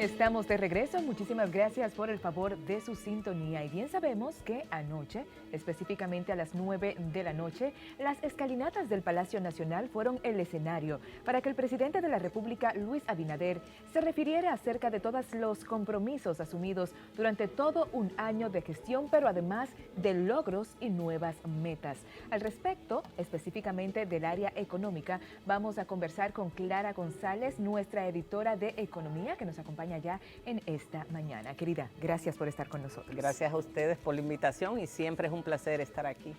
Estamos de regreso, muchísimas gracias por el favor de su sintonía y bien sabemos que anoche, específicamente a las 9 de la noche, las escalinatas del Palacio Nacional fueron el escenario para que el presidente de la República, Luis Abinader, se refiriera acerca de todos los compromisos asumidos durante todo un año de gestión, pero además de logros y nuevas metas. Al respecto, específicamente del área económica, vamos a conversar con Clara González, nuestra editora de Economía, que nos acompaña ya en esta mañana. Querida, gracias por estar con nosotros. Gracias a ustedes por la invitación y siempre es un placer estar aquí.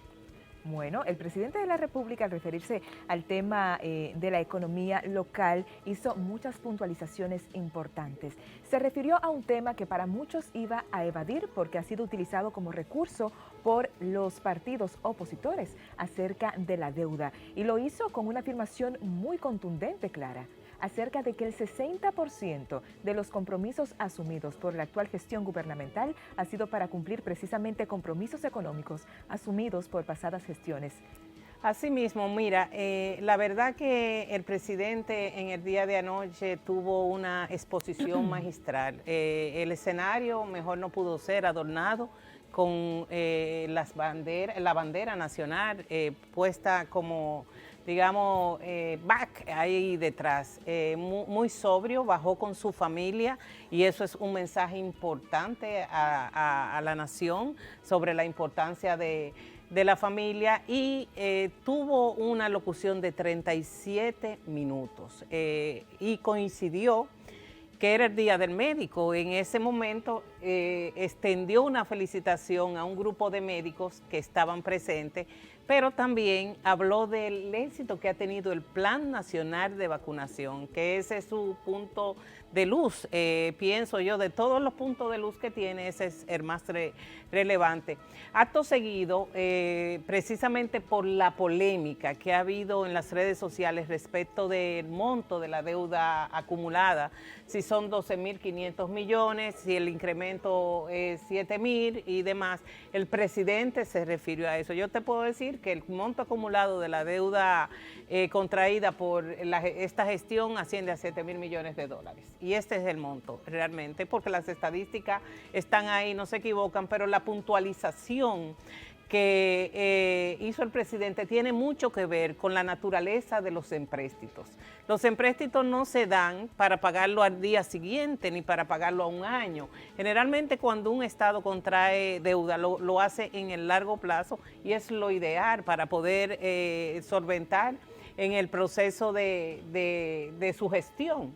Bueno, el presidente de la República, al referirse al tema de la economía local, hizo muchas puntualizaciones importantes. Se refirió a un tema que para muchos iba a evadir porque ha sido utilizado como recurso por los partidos opositores acerca de la deuda. Y lo hizo con una afirmación muy contundente, Clara, acerca de que el 60% de los compromisos asumidos por la actual gestión gubernamental ha sido para cumplir precisamente compromisos económicos asumidos por pasadas gestiones. Asimismo, mira, la verdad que el presidente en el día de anoche tuvo una exposición magistral. El escenario mejor no pudo ser adornado con la bandera nacional puesta como, digamos, back ahí detrás, muy sobrio, bajó con su familia y eso es un mensaje importante a la nación sobre la importancia de la familia y tuvo una locución de 37 minutos y coincidió que era el Día del Médico. En ese momento extendió una felicitación a un grupo de médicos que estaban presentes, pero también habló del éxito que ha tenido el Plan Nacional de Vacunación, que ese es su punto de luz, pienso yo, de todos los puntos de luz que tiene, ese es el más relevante. Acto seguido, precisamente por la polémica que ha habido en las redes sociales respecto del monto de la deuda acumulada, si son 12.500 millones, si el incremento es 7.000 y demás, el presidente se refirió a eso. Yo te puedo decir que el monto acumulado de la deuda contraída por esta gestión asciende a 7.000 millones de dólares. Y este es el monto realmente, porque las estadísticas están ahí, no se equivocan, pero la puntualización que hizo el presidente tiene mucho que ver con la naturaleza de los empréstitos. Los empréstitos no se dan para pagarlo al día siguiente ni para pagarlo a un año. Generalmente cuando un Estado contrae deuda lo hace en el largo plazo y es lo ideal para poder solventar en el proceso de su gestión.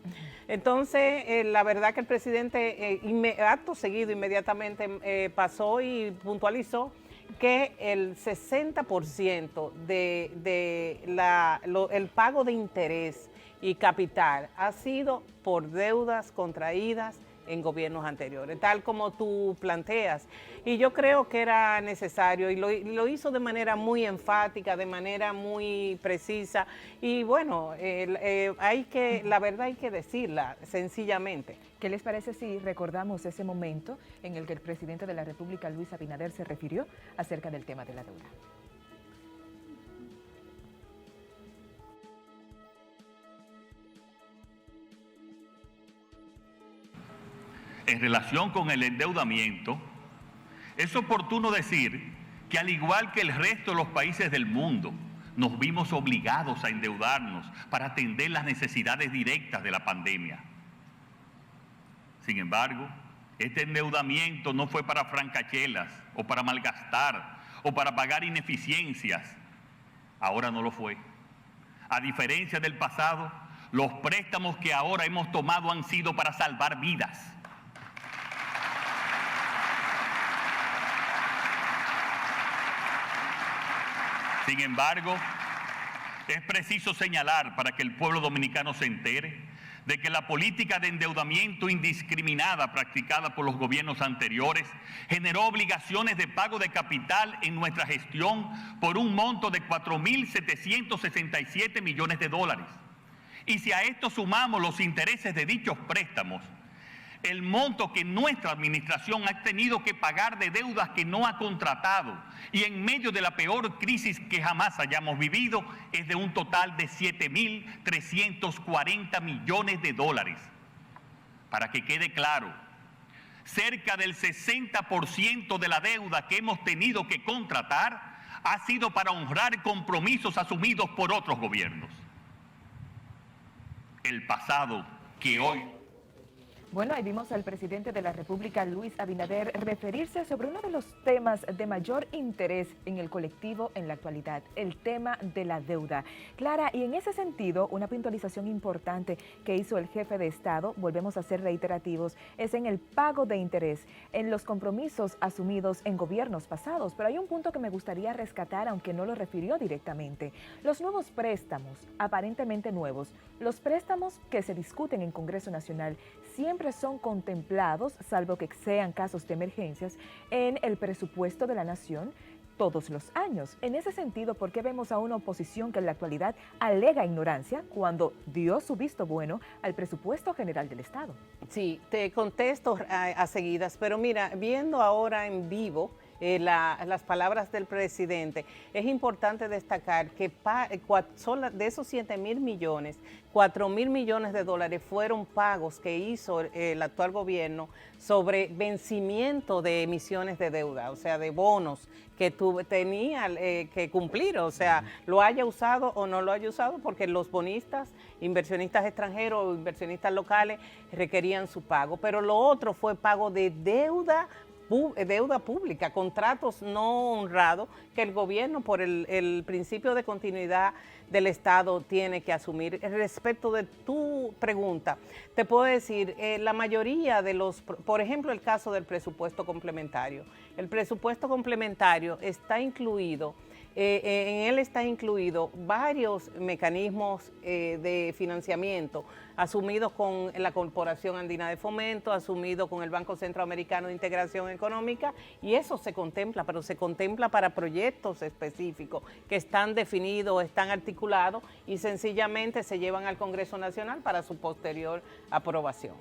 Entonces, la verdad que el presidente acto seguido inmediatamente pasó y puntualizó que el 60% el pago de interés y capital ha sido por deudas contraídas en gobiernos anteriores, tal como tú planteas. Y yo creo que era necesario y lo hizo de manera muy enfática, de manera muy precisa. Y bueno, la verdad hay que decirla sencillamente. ¿Qué les parece si recordamos ese momento en el que el presidente de la República, Luis Abinader, se refirió acerca del tema de la deuda? En relación con el endeudamiento, es oportuno decir que al igual que el resto de los países del mundo, nos vimos obligados a endeudarnos para atender las necesidades directas de la pandemia. Sin embargo, este endeudamiento no fue para francachelas o para malgastar o para pagar ineficiencias. Ahora no lo fue. A diferencia del pasado, los préstamos que ahora hemos tomado han sido para salvar vidas. Sin embargo, es preciso señalar para que el pueblo dominicano se entere de que la política de endeudamiento indiscriminada practicada por los gobiernos anteriores generó obligaciones de pago de capital en nuestra gestión por un monto de 4.767 millones de dólares. Y si a esto sumamos los intereses de dichos préstamos, el monto que nuestra administración ha tenido que pagar de deudas que no ha contratado y en medio de la peor crisis que jamás hayamos vivido es de un total de 7.340 millones de dólares. para que quede claro, cerca del 60% de la deuda que hemos tenido que contratar ha sido para honrar compromisos asumidos por otros gobiernos. El pasado que hoy... Bueno, ahí vimos al presidente de la República, Luis Abinader, referirse sobre uno de los temas de mayor interés en el colectivo en la actualidad, el tema de la deuda. Clara, y en ese sentido, una puntualización importante que hizo el jefe de Estado, volvemos a ser reiterativos, es en el pago de interés, en los compromisos asumidos en gobiernos pasados. Pero hay un punto que me gustaría rescatar, aunque no lo refirió directamente. Los nuevos préstamos, aparentemente nuevos, los préstamos que se discuten en Congreso Nacional, siempre son contemplados, salvo que sean casos de emergencias, en el presupuesto de la Nación todos los años. En ese sentido, ¿por qué vemos a una oposición que en la actualidad alega ignorancia cuando dio su visto bueno al presupuesto general del Estado? Sí, te contesto a seguidas, pero mira, viendo ahora en vivo las palabras del presidente, es importante destacar que de esos 7,000 millones, 4,000 millones de dólares fueron pagos que hizo el actual gobierno sobre vencimiento de emisiones de deuda, o sea, de bonos que tenía que cumplir, o sea, lo haya usado o no lo haya usado, porque los bonistas, inversionistas extranjeros o inversionistas locales requerían su pago, pero lo otro fue pago de deuda pública, contratos no honrados que el gobierno por el principio de continuidad del Estado tiene que asumir. Respecto de tu pregunta, te puedo decir, la mayoría de por ejemplo, el caso del presupuesto complementario. El presupuesto complementario está incluido, en él está incluido varios mecanismos de financiamiento asumidos con la Corporación Andina de Fomento, asumido con el Banco Centroamericano de Integración Económica, y eso se contempla, pero se contempla para proyectos específicos que están definidos, están articulados y sencillamente se llevan al Congreso Nacional para su posterior aprobación.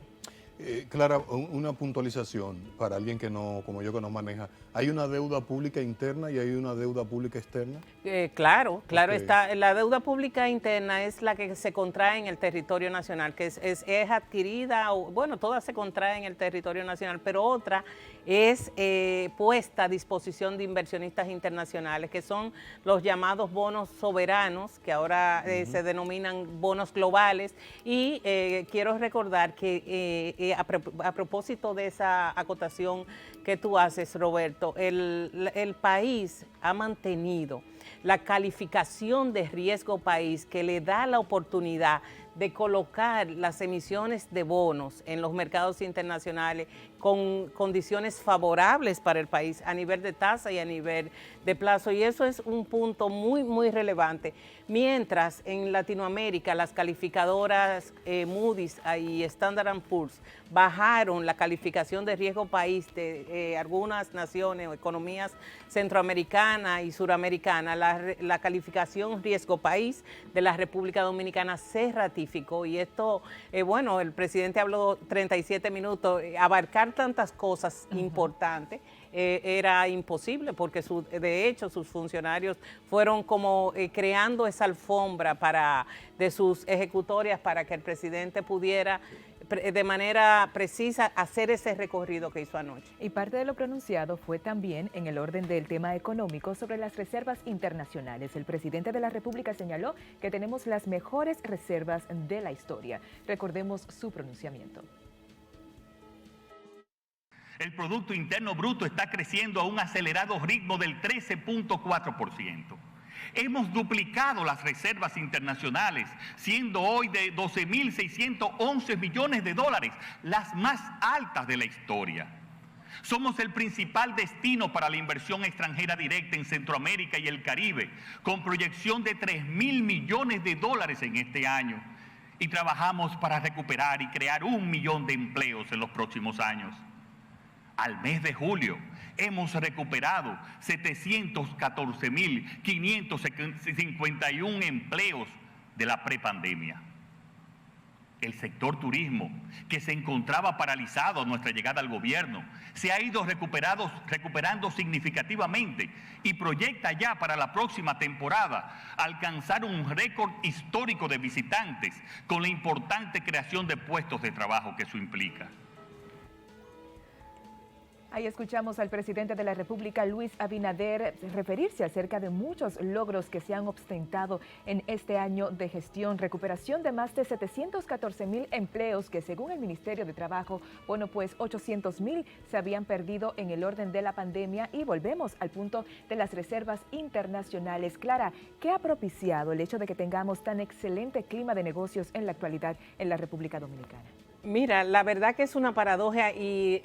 Clara, una puntualización para alguien que no, como yo, que no maneja. ¿Hay una deuda pública interna y hay una deuda pública externa? Claro, Okay. está. La deuda pública interna es la que se contrae en el territorio nacional, que es adquirida, bueno, todas se contraen en el territorio nacional, pero otra es puesta a disposición de inversionistas internacionales, que son los llamados bonos soberanos, que ahora se denominan bonos globales, y quiero recordar que a propósito de esa acotación que tú haces, Roberto, el país ha mantenido la calificación de riesgo país que le da la oportunidad de colocar las emisiones de bonos en los mercados internacionales con condiciones favorables para el país a nivel de tasa y a nivel de plazo, y eso es un punto muy, muy relevante. Mientras en Latinoamérica las calificadoras Moody's y Standard & Poor's bajaron la calificación de riesgo país de algunas naciones o economías centroamericanas y suramericanas, la calificación riesgo país de la República Dominicana se ratificó, y esto, bueno, el presidente habló 37 minutos, abarcar tantas cosas importantes era imposible, porque de hecho sus funcionarios fueron como creando esa alfombra de sus ejecutorias para que el presidente pudiera de manera precisa hacer ese recorrido que hizo anoche. Y parte de lo pronunciado fue también en el orden del tema económico sobre las reservas internacionales. El presidente de la República señaló que tenemos las mejores reservas de la historia. Recordemos su pronunciamiento. El Producto Interno Bruto está creciendo a un acelerado ritmo del 13.4%. Hemos duplicado las reservas internacionales, siendo hoy de 12.611 millones de dólares, las más altas de la historia. Somos el principal destino para la inversión extranjera directa en Centroamérica y el Caribe, con proyección de 3.000 millones de dólares en este año. Y trabajamos para recuperar y crear 1 millón de empleos en los próximos años. Al mes de julio hemos recuperado 714.551 empleos de la prepandemia. El sector turismo, que se encontraba paralizado a nuestra llegada al gobierno, se ha ido recuperando significativamente y proyecta ya para la próxima temporada alcanzar un récord histórico de visitantes con la importante creación de puestos de trabajo que eso implica. Ahí escuchamos al presidente de la República, Luis Abinader, referirse acerca de muchos logros que se han ostentado en este año de gestión. Recuperación de más de 714,000 empleos que, según el Ministerio de Trabajo, bueno, pues 800,000 se habían perdido en el orden de la pandemia. Y volvemos al punto de las reservas internacionales. Clara, ¿qué ha propiciado el hecho de que tengamos tan excelente clima de negocios en la actualidad en la República Dominicana? Mira, la verdad que es una paradoja y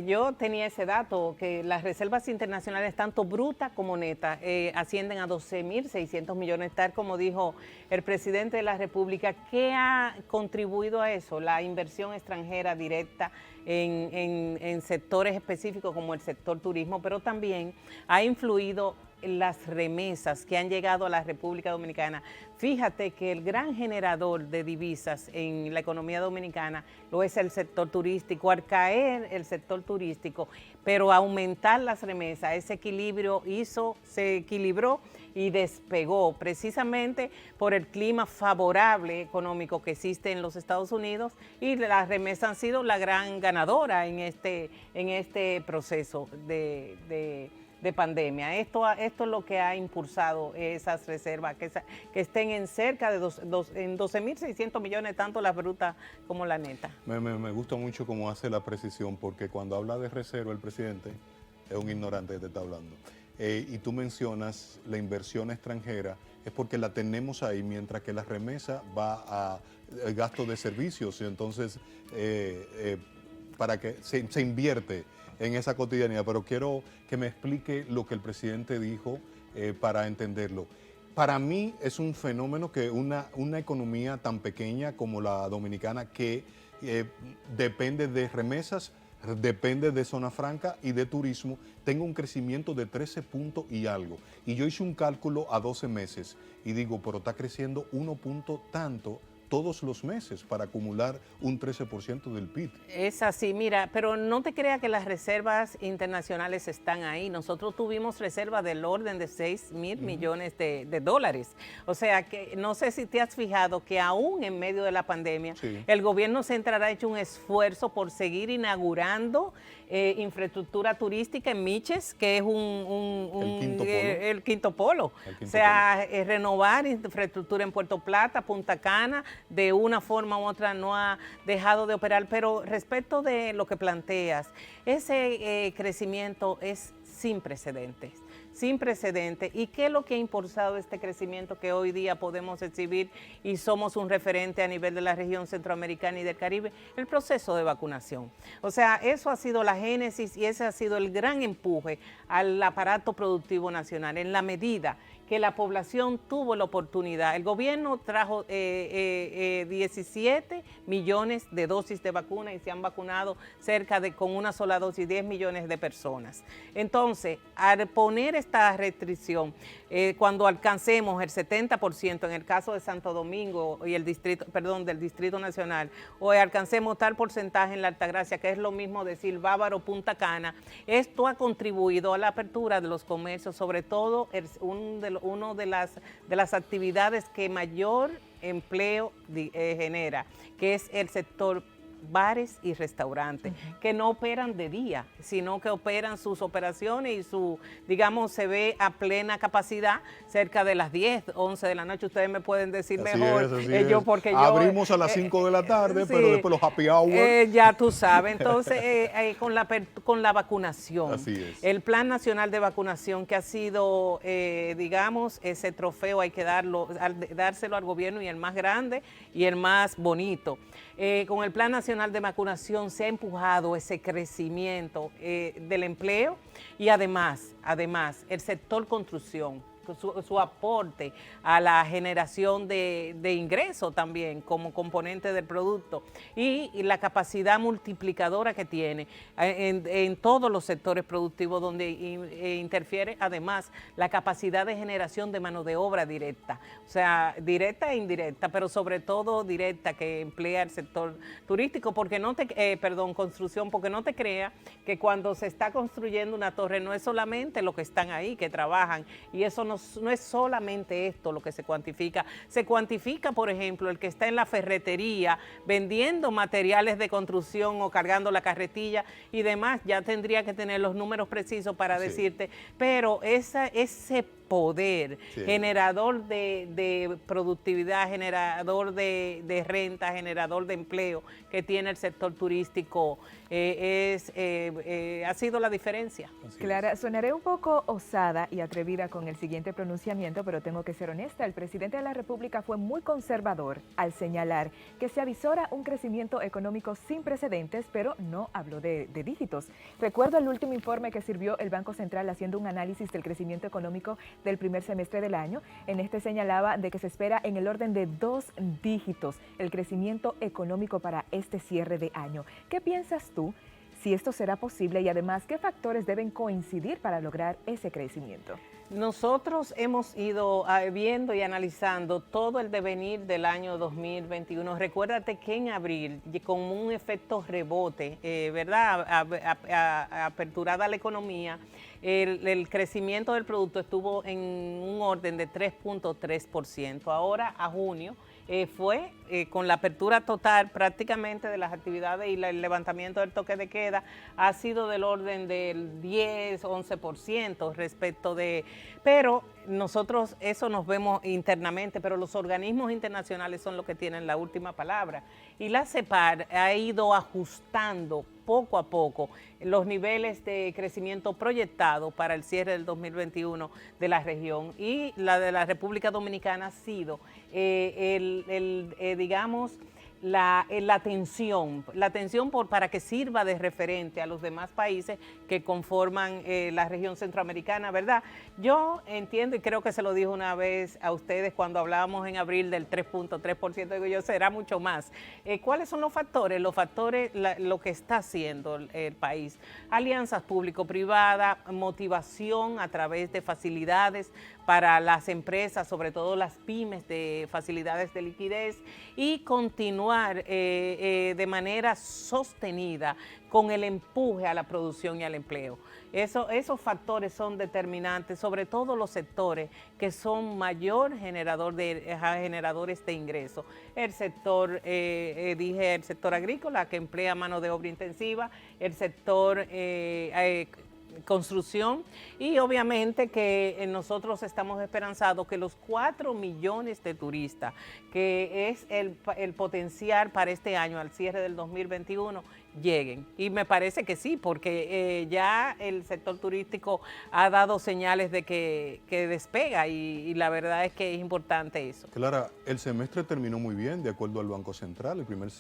yo tenía ese dato, que las reservas internacionales, tanto brutas como netas, ascienden a 12.600 millones, tal como dijo el presidente de la República. ¿Qué ha contribuido a eso? La inversión extranjera directa en sectores específicos como el sector turismo, pero también ha influido las remesas que han llegado a la República Dominicana. Fíjate que el gran generador de divisas en la economía dominicana lo es el sector turístico. Al caer el sector turístico, pero aumentar las remesas, ese equilibrio se equilibró y despegó precisamente por el clima favorable económico que existe en los Estados Unidos, y las remesas han sido la gran ganadora en este proceso de pandemia. Esto es lo que ha impulsado esas reservas, que estén en cerca de 12.600 millones, tanto la bruta como la neta. Me gusta mucho cómo hace la precisión, porque cuando habla de reserva el presidente es un ignorante que te está hablando. Y tú mencionas la inversión extranjera, es porque la tenemos ahí, mientras que la remesa va al gasto de servicios, y entonces para que se invierte en esa cotidianidad. Pero quiero que me explique lo que el presidente dijo para entenderlo. Para mí es un fenómeno que una economía tan pequeña como la dominicana, que depende de remesas, depende de zona franca y de turismo, tenga un crecimiento de 13 puntos y algo. Y yo hice un cálculo a 12 meses y digo, pero está creciendo 1 punto tanto todos los meses para acumular un 13% del PIB. Es así, mira, pero no te creas que las reservas internacionales están ahí. Nosotros tuvimos reservas del orden de 6.000 millones de dólares. O sea, que no sé si te has fijado que aún en medio de la pandemia, sí, el gobierno central ha hecho un esfuerzo por seguir inaugurando infraestructura turística en Miches, que es el quinto polo. O sea, renovar infraestructura en Puerto Plata, Punta Cana, de una forma u otra no ha dejado de operar. Pero respecto de lo que planteas, ese crecimiento es sin precedentes. Sin precedentes. ¿Y qué es lo que ha impulsado este crecimiento que hoy día podemos exhibir y somos un referente a nivel de la región centroamericana y del Caribe? El proceso de vacunación. O sea, eso ha sido la génesis y ese ha sido el gran empuje al aparato productivo nacional, en la medida que la población tuvo la oportunidad. El gobierno trajo 17 millones de dosis de vacuna y se han vacunado con una sola dosis 10 millones de personas. Entonces, al poner esta restricción, cuando alcancemos el 70% en el caso de Santo Domingo y del Distrito Nacional, o alcancemos tal porcentaje en la Altagracia, que es lo mismo decir Bávaro, Punta Cana, esto ha contribuido a la apertura de los comercios, sobre todo una de las actividades que mayor empleo genera, que es el sector bares y restaurantes, que no operan de día, sino que operan sus operaciones y se ve a plena capacidad cerca de las 10, 11 de la noche. Ustedes me pueden decir así mejor. Porque abrimos a las 5 de la tarde, sí, pero después los happy hour. Ya tú sabes. Entonces, con la vacunación, así es. El Plan Nacional de Vacunación, que ha sido, ese trofeo hay que dárselo al gobierno, y el más grande y el más bonito. Con el Plan Nacional de Vacunación se ha empujado ese crecimiento del empleo, y además el sector construcción, su aporte a la generación de ingresos también como componente del producto y la capacidad multiplicadora que tiene en todos los sectores productivos donde interfiere además la capacidad de generación de mano de obra directa, o sea, directa e indirecta, pero sobre todo directa que emplea el sector turístico, porque construcción, porque no te crea que cuando se está construyendo una torre no es solamente los que están ahí, que trabajan, y eso no es solamente esto lo que se cuantifica, por ejemplo, el que está en la ferretería vendiendo materiales de construcción o cargando la carretilla y demás, ya tendría que tener los números precisos para decirte, pero ese poder generador de productividad, generador de renta, generador de empleo que tiene el sector turístico ha sido la diferencia. Clara, sonaré un poco osada y atrevida con el siguiente pronunciamiento, pero tengo que ser honesta. El presidente de la República fue muy conservador al señalar que se avisora un crecimiento económico sin precedentes, pero no habló de dígitos. Recuerdo el último informe que sirvió el Banco Central haciendo un análisis del crecimiento económico del primer semestre del año. En este señalaba de que se espera en el orden de 2 dígitos el crecimiento económico para este cierre de año. ¿Qué piensas tú si esto será posible y además qué factores deben coincidir para lograr ese crecimiento? Nosotros hemos ido viendo y analizando todo el devenir del año 2021. Recuérdate que en abril, con un efecto rebote, ¿verdad? Aperturada la economía, el crecimiento del producto estuvo en un orden de 3.3%. Ahora, a junio, fue con la apertura total prácticamente de las actividades y el levantamiento del toque de queda, ha sido del orden del 10-11% respecto de... Pero nosotros eso nos vemos internamente, pero los organismos internacionales son los que tienen la última palabra. Y la CEPAL ha ido ajustando poco a poco los niveles de crecimiento proyectado para el cierre del 2021 de la región, y la de la República Dominicana ha sido digamos, la atención para que sirva de referente a los demás países que conforman la región centroamericana, ¿verdad? Yo entiendo y creo que se lo dije una vez a ustedes cuando hablábamos en abril del 3.3%, digo yo, será mucho más. ¿Cuáles son los factores? Los factores, lo que está haciendo el país. Alianzas público-privadas, motivación a través de facilidades para las empresas, sobre todo las pymes, de facilidades de liquidez, y continuar de manera sostenida con el empuje a la producción y al empleo. Esos factores son determinantes, sobre todo los sectores que son mayor generadores de ingresos. El sector, el sector agrícola, que emplea mano de obra intensiva, el sector construcción, y obviamente que nosotros estamos esperanzados que los 4 millones de turistas, que es el potencial para este año al cierre del 2021, lleguen. Y me parece que sí, porque ya el sector turístico ha dado señales de que despega, y la verdad es que es importante eso. Clara, el semestre terminó muy bien de acuerdo al Banco Central, el primer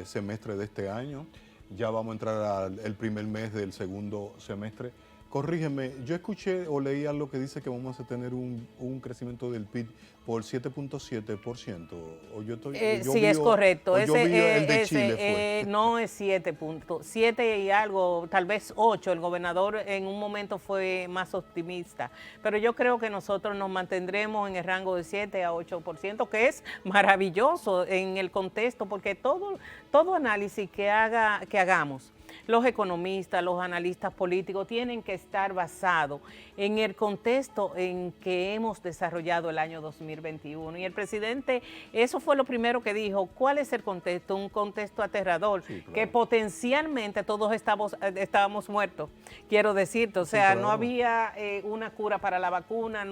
semestre de este año. Ya vamos a entrar al primer mes del segundo semestre. Corrígeme, yo escuché o leí algo que dice que vamos a tener un crecimiento del PIB por 7.7%. Sí, es correcto. El de Chile fue. No es 7 y algo, tal vez 8. El gobernador en un momento fue más optimista. Pero yo creo que nosotros nos mantendremos en el rango de 7 a 8%, que es maravilloso en el contexto, porque todo análisis que hagamos, los economistas, los analistas políticos, tienen que estar basados en el contexto en que hemos desarrollado el año 2021. Y el presidente, eso fue lo primero que dijo. ¿Cuál es el contexto? Un contexto aterrador, sí, claro, que potencialmente todos estábamos muertos, quiero decirte. O sea, sí, claro, no había una cura para la vacuna,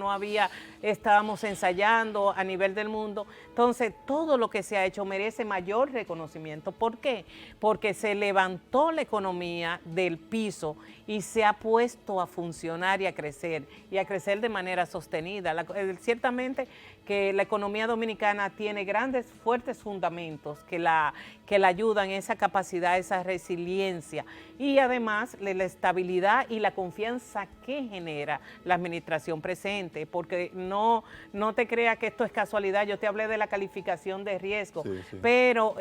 estábamos ensayando a nivel del mundo. Entonces, todo lo que se ha hecho merece mayor reconocimiento. ¿Por qué? Porque se levantó la economía economía del piso y se ha puesto a funcionar y a crecer de manera sostenida. Ciertamente que la economía dominicana tiene grandes, fuertes fundamentos que la ayudan, esa capacidad, esa resiliencia y además la estabilidad y la confianza que genera la administración presente, porque no te creas que esto es casualidad. Yo te hablé de la calificación de riesgo, pero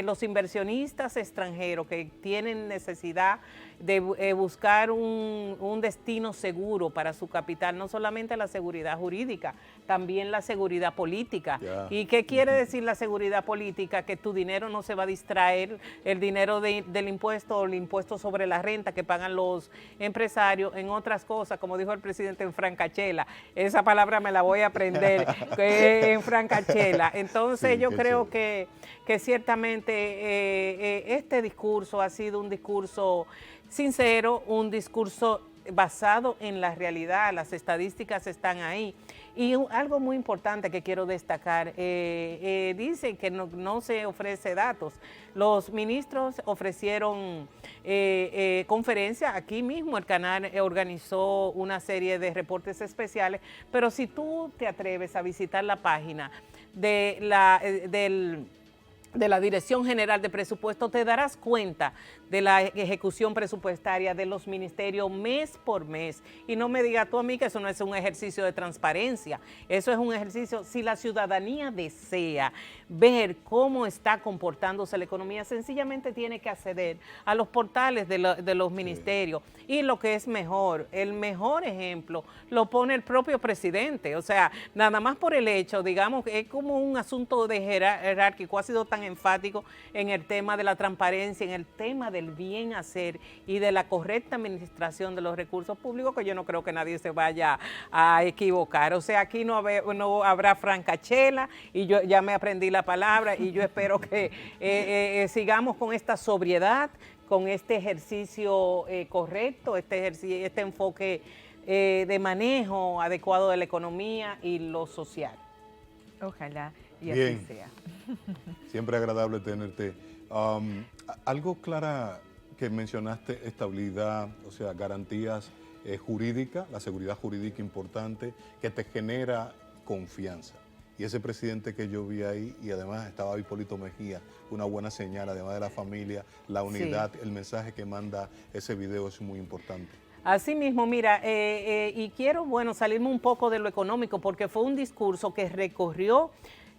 los inversionistas extranjeros que tienen necesidad de buscar un destino seguro para su capital, no solamente la seguridad jurídica, también la seguridad política. ¿Y qué quiere decir la seguridad política? Que tu dinero no se va a distraer, el dinero del impuesto o el impuesto sobre la renta que pagan los empresarios en otras cosas, como dijo el presidente, en francachela. Esa palabra me la voy a aprender, en francachela. Entonces yo creo que ciertamente este discurso ha sido un discurso sincero, un discurso basado en la realidad, las estadísticas están ahí. Y algo muy importante que quiero destacar, dicen que no se ofrece datos. Los ministros ofrecieron conferencias, aquí mismo el canal organizó una serie de reportes especiales, pero si tú te atreves a visitar la página de la Dirección General de Presupuesto, te darás cuenta de la ejecución presupuestaria de los ministerios mes por mes. Y no me digas tú a mí que eso no es un ejercicio de transparencia, eso es un ejercicio, si la ciudadanía desea ver cómo está comportándose la economía, sencillamente tiene que acceder a los portales de los ministerios. Y lo que es mejor, el mejor ejemplo lo pone el propio presidente, o sea, nada más por el hecho, digamos, es como un asunto de jerárquico, ha sido tan enfático en el tema de la transparencia, en el tema del bien hacer y de la correcta administración de los recursos públicos, que yo no creo que nadie se vaya a equivocar. O sea, aquí no habrá francachela, y yo ya me aprendí la palabra, y yo espero que sigamos con esta sobriedad, con este ejercicio correcto, este enfoque de manejo adecuado de la economía y lo social. Ojalá y Bien. así sea. Siempre agradable tenerte. Algo, Clara, que mencionaste, estabilidad, o sea, garantías jurídicas, la seguridad jurídica importante, que te genera confianza. Y ese presidente que yo vi ahí, y además estaba Hipólito Mejía, una buena señal, además de la familia, la unidad, el mensaje que manda ese video es muy importante. Así mismo, mira, y quiero, salirme un poco de lo económico, porque fue un discurso que recorrió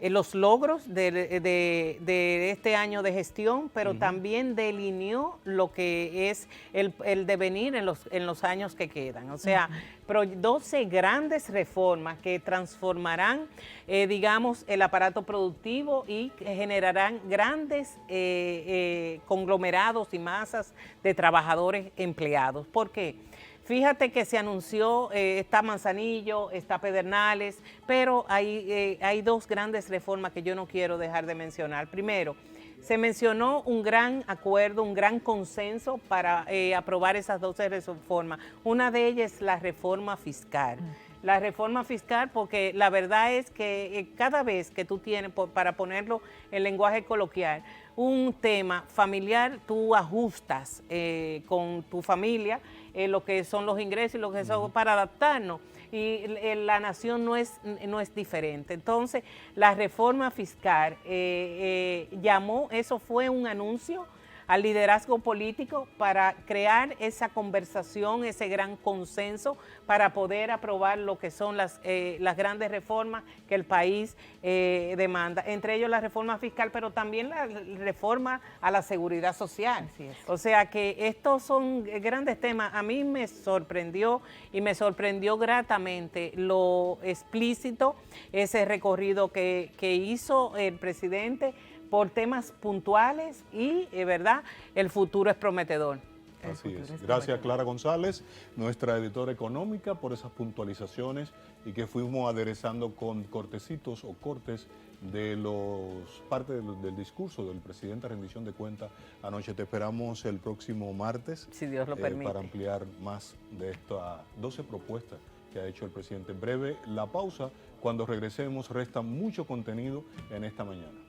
los logros de este año de gestión, pero también delineó lo que es el devenir en los años que quedan. O sea, 12 grandes reformas que transformarán, digamos, el aparato productivo y que generarán grandes conglomerados y masas de trabajadores empleados. ¿Por qué? Fíjate que se anunció, está Manzanillo, está Pedernales, pero hay dos grandes reformas que yo no quiero dejar de mencionar. Primero, se mencionó un gran acuerdo, un gran consenso para aprobar esas 12 reformas. Una de ellas es la reforma fiscal. La reforma fiscal, porque la verdad es que cada vez que tú tienes, para ponerlo en lenguaje coloquial, un tema familiar, tú ajustas con tu familia lo que son los ingresos y lo que son para adaptarnos. Y la nación no es diferente. Entonces, la reforma fiscal eso fue un anuncio al liderazgo político para crear esa conversación, ese gran consenso para poder aprobar lo que son las grandes reformas que el país demanda, entre ellos la reforma fiscal, pero también la reforma a la seguridad social. Así es. O sea que estos son grandes temas. A mí me sorprendió y me sorprendió gratamente lo explícito, ese recorrido que hizo el presidente por temas puntuales y, ¿verdad?, el futuro es prometedor. Así es. Gracias, Clara González, nuestra editora económica, por esas puntualizaciones y que fuimos aderezando con cortecitos o cortes de parte del discurso del presidente a rendición de cuentas anoche. Te esperamos el próximo martes, si Dios lo permite, para ampliar más de estas 12 propuestas que ha hecho el presidente. En breve la pausa. Cuando regresemos resta mucho contenido en esta mañana.